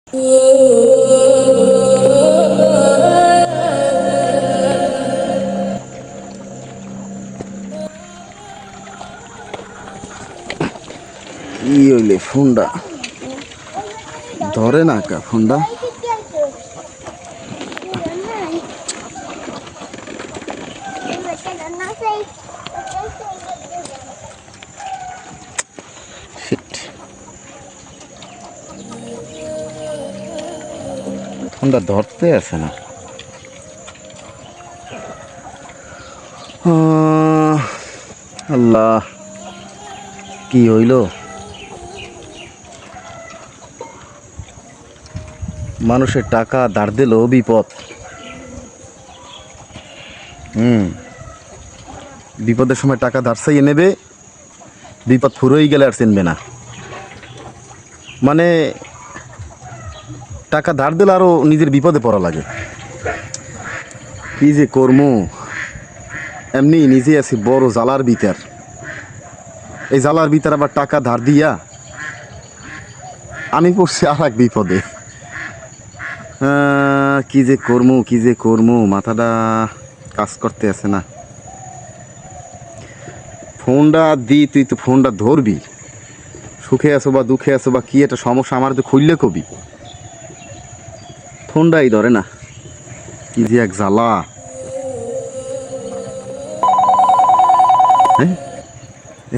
কি হইলে ফোনটা ধরে না কা ফোনটা। ফোনটা ধরতে আছে না। আল্লাহ, কি হইল? মানুষের টাকা ধার দিলেও বিপদ। বিপদের সময় টাকা ধার চাইয়ে নেবে, বিপদ ফুরোই গেলে আর চিনবে না। মানে টাকা ধার দিলে আরও নিজের বিপদে পড়া লাগে। কি যে কর্ম, এমনি নিজে আছি বড় জ্বালার ভিতর। এই জ্বালার ভিতর আবার টাকা ধার দিয়া আমি পড়ছি আর এক বিপদে। কি যে কর্ম, মাথাটা কাজ করতে আছে না। ফোনটা দি, তুই তো ফোনটা ধরবি। সুখে আছো বা দুঃখে আছো বা কি একটা সমস্যা, আমার তো খুললে কবি। ফোনটাই ধরে না, কি যে এক জ্বালা।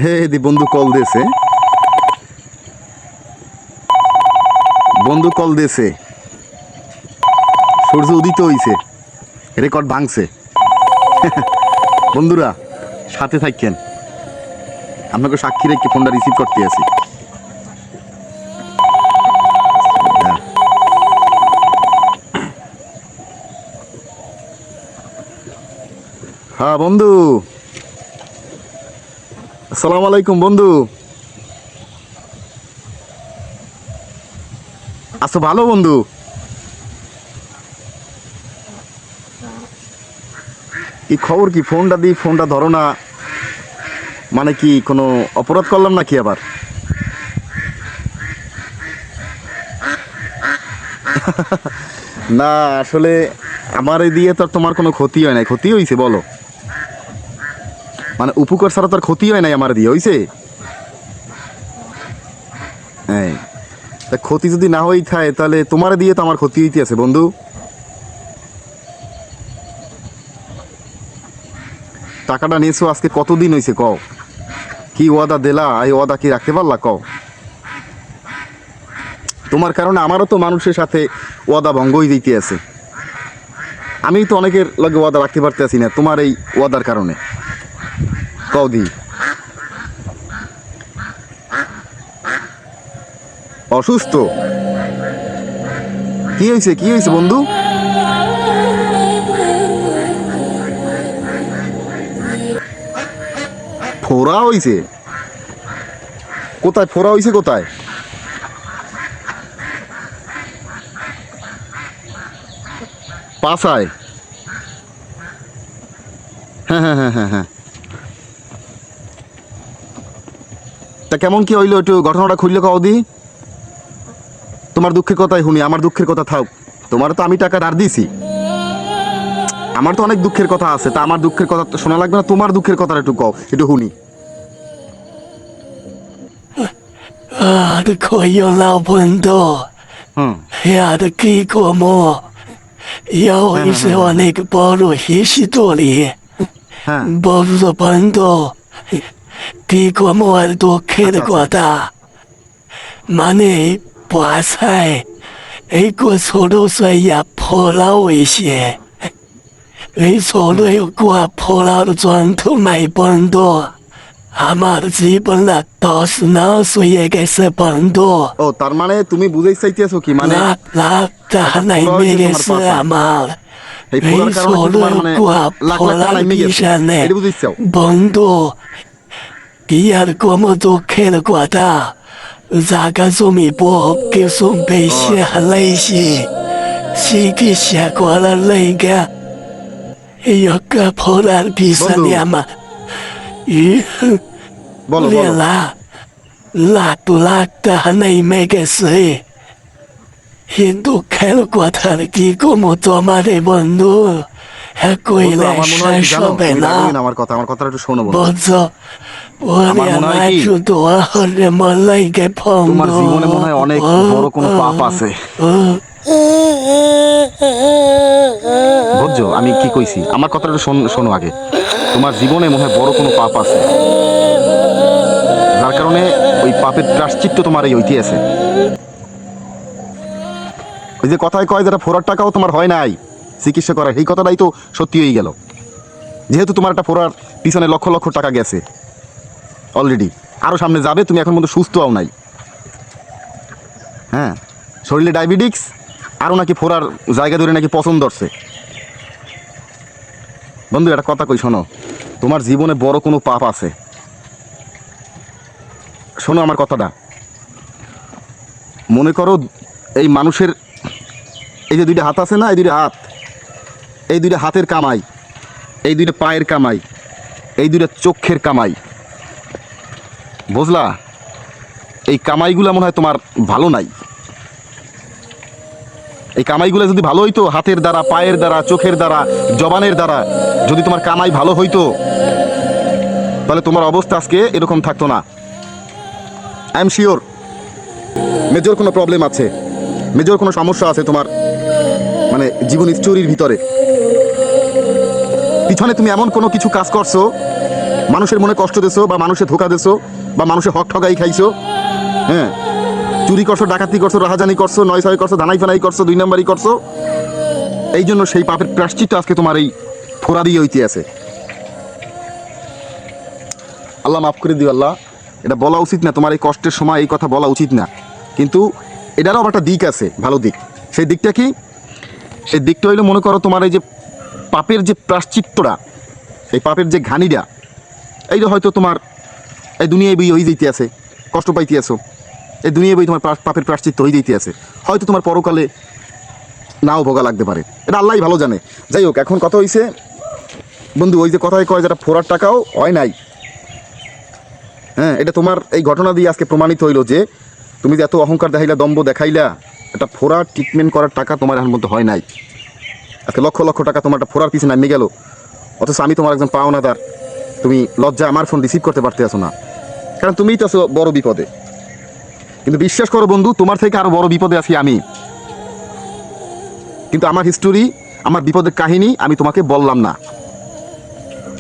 হে বন্ধু কল দিয়েছে, সূর্য উদিত হইছে, রেকর্ড ভাঙছে। বন্ধুরা সাথে থাকেন, আপনাকে সাক্ষী রেখে ফোনটা রিসিভ করতে আছি। হ্যাঁ বন্ধু, আসসালামু আলাইকুম বন্ধু। আছো ভালো বন্ধু? কি খবর? কি ফোনটা দিই, ফোনটা ধরো না, মানে কি কোনো অপরাধ করলাম নাকি আবার? না আসলে আমার এই দিয়ে তো তোমার কোনো ক্ষতি হয় নাই। ক্ষতি হয়েছে বলো? মানে উপকার ছাড়া তো আর ক্ষতি হয় নাই আমার দিয়ে, হয়েছে? হ্যাঁ, তা ক্ষতি যদি না হয়েই থাকে তাহলে তোমার দিয়ে তো আমার ক্ষতি হইতে আছে বন্ধু। টাকাটা নিয়েছো আজকে কতদিন হয়েছে কও? কি ওয়াদা দিলা, এই ওয়াদা কি রাখতে পারলা কও? তোমার কারণে আমারও তো মানুষের সাথে ওয়াদা ভঙ্গই দিতে আছে। আমি তো অনেকের লগে ওয়াদা রাখতে পারতেছি না তোমার এই ওয়াদার কারণে। কও দি। অসুস্থ? কি হয়েছে বন্ধু? ফোড়া হয়েছে? কোথায় ফোড়া হয়েছে, কোথায়? পাছায়? হ্যাঁ। তা কেমন কি হইলো, একটু ঘটনাটা খুললে কও দি। তোমার দুঃখের কথাই শুনি, আমার দুঃখের কথা থাক। তোমার তো আমি টাকা ধার দিছি, আমার তো অনেক দুঃখের কথা আছে। তা আমার দুঃখের কথা তো শোনা লাগবে না? তোমার দুঃখের কথাটা একটু কও, একটু শুনি।可以老朋友，的给过么？要一是我那个保罗一起多里，保罗的朋友，给过么多开的过大，马内白菜，个错路虽也破了危险，错路有过破了的砖头买本多。আমার জীবন লাখ 10 না সইয়ে গেছে বন্ধু। ও তার মানে তুমি বুঝাই চাইতেছো কি, মানে লাখ টাকা নাইমে গেছে আমার। এই ফোড়ার কারণে কি তোমার মানে লাখ লাখ টাকা নাইমে গেছে, এটা বুঝাইছো বন্ধু? কি আর কম দুঃখের কথা, জায়গা জমি বক কিছু বেশি হালাইছি, সিকি করার লেগা এই ফোড়ার পিছনে আমার বলো লাখ টাকা নেমে গেছে। কিন্তু খেল কথার কি কমো তোমারে বন্ধু হ্যাঁ বন্ধু, কইলে আমার মনে হয় কি শেষ জানো, হবে তুমি না রাগোই না আমার কথা, আমার কথাটা একটু শোনো বন্ধু। বুঝছো ওরে আমার মনে হয় আমার কি, শুধু আহরে মলাইকে ফন্দ তোমার জীবনে মনে হয় অনেক বড় কোনো পাপ আছে। বুঝছো আমি কি কইছি? আমার কথাটা একটু শোনো আগে। তোমার জীবনে মনে হয় বড় কোনো পাপ আছে, যার কারণে ওই পাপের প্রায়শ্চিত্ত তোমার এই ঐতি আছে। ওই যে কথায় কয় যেটা ফোরার টাকাও তোমার হয় নাই চিকিৎসা করার, এই কথাটাই তো সত্যি হয়ে গেল। যেহেতু তোমার একটা ফোরার পিছনে লক্ষ লক্ষ টাকা গেছে অলরেডি, আরও সামনে যাবে, তুমি এখন মতো সুস্থ হও নাই। হ্যাঁ, শরীরে ডায়াবেটিক্স, আরও নাকি ফোরার জায়গা ধরে নাকি পছন্দ হচ্ছে। বন্ধু একটা কথা কই শোনো, তোমার জীবনে বড় কোনো পাপ আছে। শোনো আমার কথাটা, মনে করো এই মানুষের এই যে দুইটা হাত আছে না, এই দুইটা হাত, এই দুইটা হাতের কামাই, এই দুইটা পায়ের কামাই, এই দুইটা চোখের কামাই, বুঝলা? এই কামাইগুলো মনে হয় তোমার ভালো নাই। এই কামাইগুলো যদি ভালো হইতো, হাতের দ্বারা, পায়ের দ্বারা, চোখের দ্বারা, জবানের দ্বারা যদি তোমার কামাই ভালো হইতো, তাহলে তোমার অবস্থা আজকে এরকম থাকতো না। আই এম শিওর মেজর কোনো প্রবলেম আছে, মেজর কোনো সমস্যা আছে তোমার, মানে জীবন স্টোরির ভিতরে। পিছনে তুমি এমন কোনো কিছু কাজ করছো, মানুষের মনে কষ্ট দিছো, বা মানুষের ধোকা দিছো, বা মানুষের হক ঠগাই খাইছো। হ্যাঁ, চুরি করছো, ডাকাতি করছো, রাহাজানি করছো, নয় ছয় করছো, ধানাই ফানাই করছো, 2 নম্বরই করছো। এই জন্য সেই পাপের প্রায়শ্চিত্ত আজকে তোমার এই ফোরা দিয়ে হইতে আছে। আল্লাহ মাফ করে দিও আল্লাহ। এটা বলা উচিত না, তোমার এই কষ্টের সময় এই কথা বলা উচিত না, কিন্তু এটারও একটা দিক আছে, ভালো দিক। সেই দিকটা কি? সেই দিকটা হইলে মনে করো তোমার এই যে পাপের যে প্রায়শ্চিত্তটা, এই পাপের যে ঘানিটা, এইটা হয়তো তোমার এই দুনিয়ায় বই হয়ে যেতে আছে, কষ্ট পাইতে আছো, এই দুনিয়ায় বই তোমার পাপের প্রায়শ্চিত্ত হয়ে যেতে আছে, হয়তো তোমার পরকালে নাও ভোগা লাগতে পারে, এটা আল্লাহই ভালো জানে। যাই হোক, এখন কথা হইছে বন্ধু, ওই যে কথায় কয় যেটা ফোরার টাকাও হয় নাই, হ্যাঁ, এটা তোমার এই ঘটনা দিয়ে আজকে প্রমাণিত হইলো যে তুমি যে এত অহংকার দেখাইলা, দম্ভ দেখাইলা, এটা ফোরা ট্রিটমেন্ট করার টাকা তোমার এখন মধ্যে হয় নাই। আজকে লক্ষ লক্ষ টাকা তোমার একটা ফোরার পিছনে নামে গেল, অথচ আমি তোমার একজন পাওনাদার, তুমি লজ্জা আমার ফোন রিসিভ করতে পারতে আছো না, কারণ তুমিই তো আছো বড় বিপদে। কিন্তু বিশ্বাস করো বন্ধু, তোমার থেকে আরো বড় বিপদে আছি আমি। কিন্তু আমার হিস্টোরি, আমার বিপদের কাহিনী আমি তোমাকে বললাম না।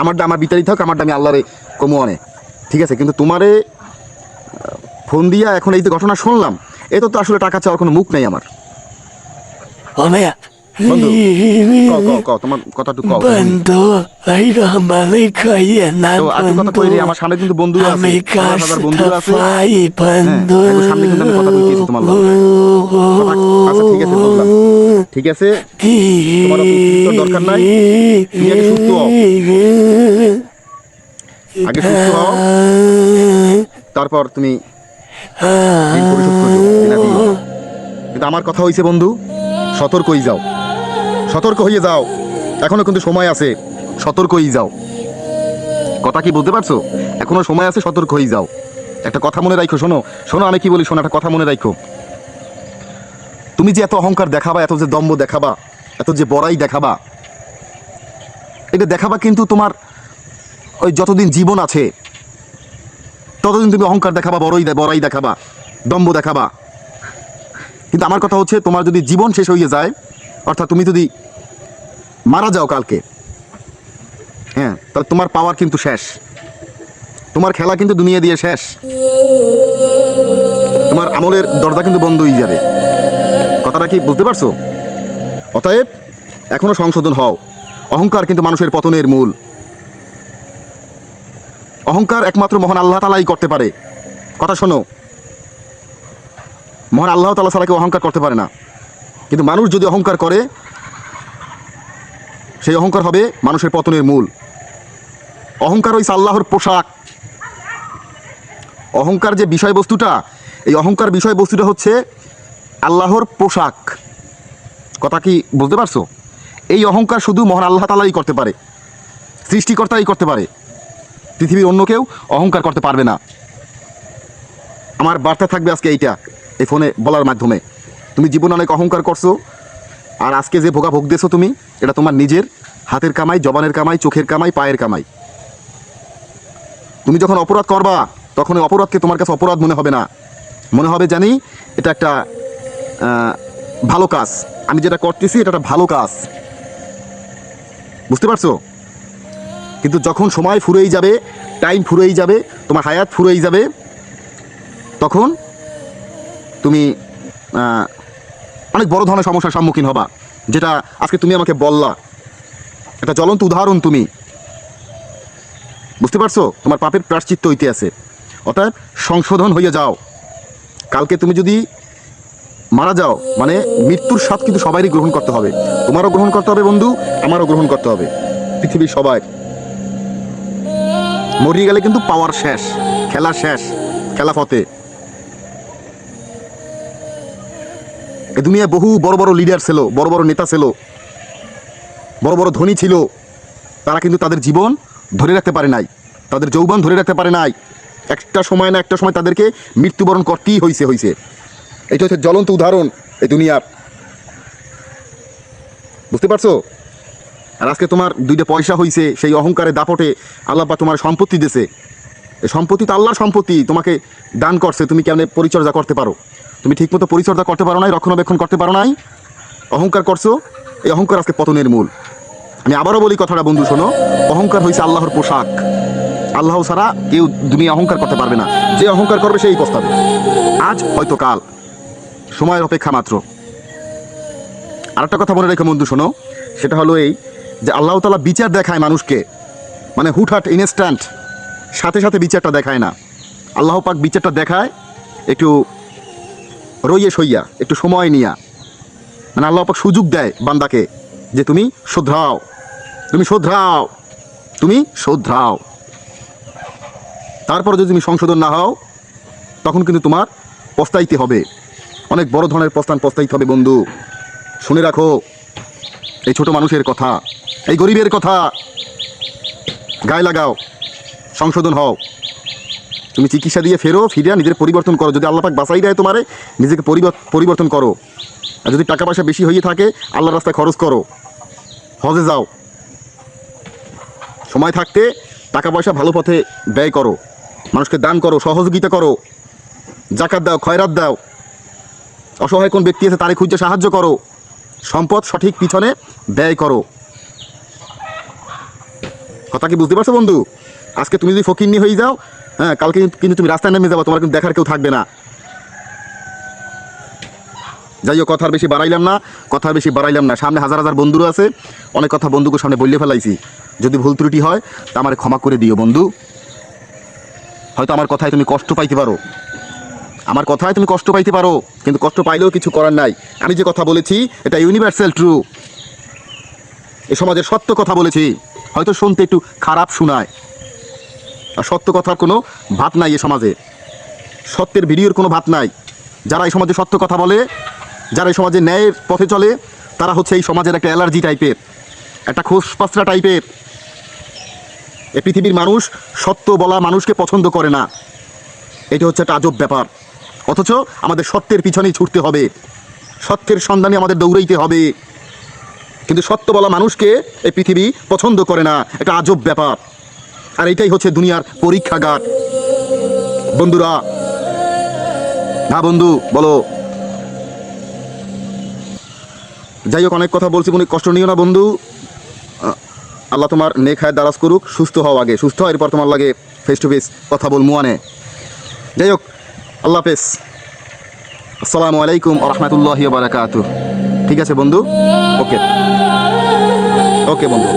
আমারটা আমার ভিতরেই থাক, আমারটা আমি আল্লাহরে কমু আনে, ঠিক আছে? কিন্তু তোমারে ফোন দিয়া এখন এই যে ঘটনা শুনলাম, এত তো আসলে টাকা চাওয়ার কোনো মুখ নেই আমার। ওরে বন্ধু কও তোমার কথা একটু কও। বন্ধু এইরা মালিক খাইয়ে না তো আর একটা কথা বন্ধু কইলি, আমার সামনে কিন্তু বন্ধু আছে, আমি হাজার হাজার বন্ধু কাজটা আছে। পাই হ্যাঁ, বন্ধু এখন সামনে কিন্তু আমি কথা বলতেছি তোমার লগে। আচ্ছা ঠিক আছে, বুঝলাম, ঠিক আছে, তোমার অত উত্তর দরকার নাই। তুমি আগে সুস্থ হও, আগে সুস্থ হও, তারপর তুমি ঋণ পরিশোধ করো, বিনা দিও। কিন্তু আমার কথা হইছে বন্ধু, সতর্ক হয়ে যাও, সতর্ক হয়ে যাও, এখনো কিন্তু সময় আছে, সতর্ক হয়ে যাও। কথা কি বুঝতে পারছো? এখনো সময় আছে, সতর্ক হয়ে যাও। একটা কথা মনে রাখো, শোনো শোনো আমি কি বলি, শোনো, একটা কথা মনে রাখো। তুমি যে এত অহংকার দেখাবা, এত যে দম্ভ দেখাবা, এত যে বড়াই দেখাবা, এটা দেখাবা কিন্তু তোমার ওই যতদিন জীবন আছে ততদিন তুমি অহংকার দেখাবা, বড়াই দেখাবা, দম্ভ দেখাবা। কিন্তু আমার কথা হচ্ছে, তোমার যদি জীবন শেষ হয়ে যায়, অর্থাৎ তুমি যদি মারা যাও কালকে, হ্যাঁ, তাহলে তোমার পাওয়ার কিন্তু শেষ, তোমার খেলা কিন্তু দুনিয়া দিয়ে শেষ, তোমার আমলের দরজা কিন্তু বন্ধ হয়ে যাবে। কথাটা কি বুঝতে পারছো? অতএব এখনো সংশোধন হও। অহংকার কিন্তু মানুষের পতনের মূল। অহংকার একমাত্র মহান আল্লাহ তাআলাই করতে পারে। কথা শোনো, মহান আল্লাহ তাআলা ছাড়া কেউ অহংকার করতে পারে না। কিন্তু মানুষ যদি অহংকার করে, সেই অহংকার হবে মানুষের পতনের মূল। অহংকার হইছে আল্লাহর পোশাক। অহংকার যে বিষয়বস্তুটা, এই অহংকার বিষয়বস্তুটা হচ্ছে আল্লাহর পোশাক। কথা কি বুঝতে পারছো? এই অহংকার শুধু মহান আল্লাহ তাআলাই করতে পারে, সৃষ্টিকর্তাই করতে পারে। পৃথিবীর অন্য কেউ অহংকার করতে পারবে না। আমার বার্তা থাকবে আজকে এইটা, এই ফোনে বলার মাধ্যমে। তুমি জীবনে অনেক অহংকার করছো, আর আজকে যে ভোগা ভোগ দিয়েছো তুমি, এটা তোমার নিজের হাতের কামাই, জবানের কামাই, চোখের কামাই, পায়ের কামাই। তুমি যখন অপরাধ করবা তখন ওই অপরাধকে তোমার কাছে অপরাধ মনে হবে না, মনে হবে জানি এটা একটা ভালো কাজ, আমি যেটা করতেছি এটা একটা ভালো কাজ। বুঝতে পারছো? কিন্তু যখন সময় ফুরেই যাবে, টাইম ফুরেই যাবে, তোমার হায়াত ফুরেই যাবে, তখন তুমি অনেক বড় ধরনের সমস্যার সম্মুখীন হবা, যেটা আজকে তুমি আমাকে বললা। এটা জ্বলন্ত উদাহরণ তুমি। বুঝতে পারছো? তোমার পাপের প্রায়শ্চিত্ত হইতে আছে, অর্থাৎ সংশোধন হয়ে যাও। কালকে তুমি যদি মারা যাও, মানে মৃত্যুর স্বাদ কিন্তু সবারই গ্রহণ করতে হবে। তোমারও গ্রহণ করতে হবে বন্ধু, আমারও গ্রহণ করতে হবে, পৃথিবীর সবাই। মরিয়ে গেলে কিন্তু পাওয়ার শেষ, খেলা শেষ, খেলা ফতে। এ দুনিয়ায় বহু বড় বড় লিডার ছিল, বড় বড় নেতা ছিল, বড় বড় ধনী ছিল, তারা কিন্তু তাদের জীবন ধরে রাখতে পারে নাই, তাদের যৌবন ধরে রাখতে পারে নাই। একটা সময় না একটা সময় তাদেরকে মৃত্যুবরণ করতেই হয়েছে। এটা হচ্ছে জ্বলন্ত উদাহরণ এই দুনিয়ার। বুঝতে পারছো? আর আজকে তোমার দুইটা পয়সা হয়েছে, সেই অহংকারের দাপটে আল্লাহ পাক তোমার সম্পত্তি দিয়েছে। এই সম্পত্তি তো আল্লাহর সম্পত্তি, তোমাকে দান করছে, তুমি কেমনে পরিচর্যা করতে পারো? তুমি ঠিকমতো পরিচর্যা করতে পারো নাই, রক্ষণাবেক্ষণ করতে পারো নাই, অহংকার করছো। এই অহংকার আজকে পতনের মূল। আমি আবারও বলি কথাটা বন্ধু, শোনো, অহংকার হয়েছে আল্লাহর পোশাক। আল্লাহ ছাড়া কেউ দুনিয়া অহংকার করতে পারবে না। যে অহংকার করবে সেই পস্তাবে, আজ হয়তো কাল, সময়ের অপেক্ষা মাত্র। আরেকটা কথা মনে রেখে বন্ধু শোনো, সেটা হলো এই যে আল্লাহ তাআলা বিচার দেখায় মানুষকে, মানে হুটহাট ইনস্ট্যান্ট সাথে সাথে বিচারটা দেখায় না। আল্লাহ পাক বিচারটা দেখায় একটু রইয়ে সইয়া, একটু সময় নিয়া। মানে আল্লাহ পাক সুযোগ দেয় বান্দাকে যে তুমি শোধরাও, তুমি শোধরাও, তুমি শোধরাও। তারপর যদি তুমি সংশোধন না হও, তখন কিন্তু তোমার পস্তাইতে হবে, অনেক বড় ধরনের পস্তাইতে হবে বন্ধু। শুনে রাখো এই ছোট মানুষের কথা, এই গরিবের কথা, গায়ে লাগাও, সংশোধন হও। তুমি চিকিৎসা দিয়ে ফিরিয়া নিজের পরিবর্তন করো। যদি আল্লাহ পাক বাঁচাই দেয় তোমারে, নিজেকে পরিবর্তন করো। আর যদি টাকা পয়সা বেশি হয়ে থাকে, আল্লাহর রাস্তায় খরচ করো, হজে যাও। সময় থাকতে টাকা পয়সা ভালো পথে ব্যয় করো, মানুষকে দান করো, সহযোগিতা করো, জাকাত দাও, খয়রাত দাও, অসহায় কোন ব্যক্তি আছে তারে খুঁজে সাহায্য করো, সম্পদ সঠিক পিছনে ব্যয় করো। কথা কি বুঝতে পারছো বন্ধু? আজকে তুমি যদি ফকিন্নি হয়ে যাও, হ্যাঁ, কালকে কিন্তু তুমি রাস্তায় নেমে যাবো, তোমার কিন্তু দেখার কেউ থাকবে না। যাই হোক, কথার বেশি বাড়াইলাম না। সামনে হাজার হাজার বন্ধুরা আছে, অনেক কথা বন্ধুকে সামনে বললে ফেলাইছি। যদি ভুল ত্রুটি হয় তা আমারে ক্ষমা করে দিও বন্ধু। হয়তো আমার কথায় তুমি কষ্ট পাইতে পারো, কিন্তু কষ্ট পাইলেও কিছু করার নাই। আমি যে কথা বলেছি এটা ইউনিভার্সাল ট্রু, এ সমাজের সত্য কথা বলেছি। হয়তো শুনতে একটু খারাপ শোনায়, আর সত্য কথার কোনো ভাত নাই এ সমাজে, সত্যের ভিডিওর কোনো ভাত নাই। যারা এই সমাজে সত্য কথা বলে, যারা এই সমাজে ন্যায়ের পথে চলে, তারা হচ্ছে এই সমাজের একটা অ্যালার্জি টাইপের, একটা খোসপাসরা টাইপের। এই পৃথিবীর মানুষ সত্য বলা মানুষকে পছন্দ করে না, এটা হচ্ছে একটা আজব ব্যাপার। অথচ আমাদের সত্যের পিছনেই ছুটতে হবে, সত্যের সন্ধানে আমাদের দৌড়াইতে হবে, কিন্তু সত্য বলা মানুষকে এই পৃথিবী পছন্দ করে না, এটা আজব ব্যাপার। আর এটাই হচ্ছে দুনিয়ার পরীক্ষাগার বন্ধুরা। না বন্ধু বলো? যাই হোক, অনেক কথা বলছি, কোনো কষ্ট নিও না বন্ধু। আল্লাহ তোমার নেক হায়াত দারাজ করুক। সুস্থ হও আগে, সুস্থ হও, এরপর তোমার লাগে ফেস টু ফেস কথা বল মুয়ানে। যাই হোক, আল্লাহ হাফেজ, আসসালামু আলাইকুম ওয়া রাহমাতুল্লাহি ওয়া বারাকাতুহু। ঠিক আছে বন্ধু, ওকে বন্ধু।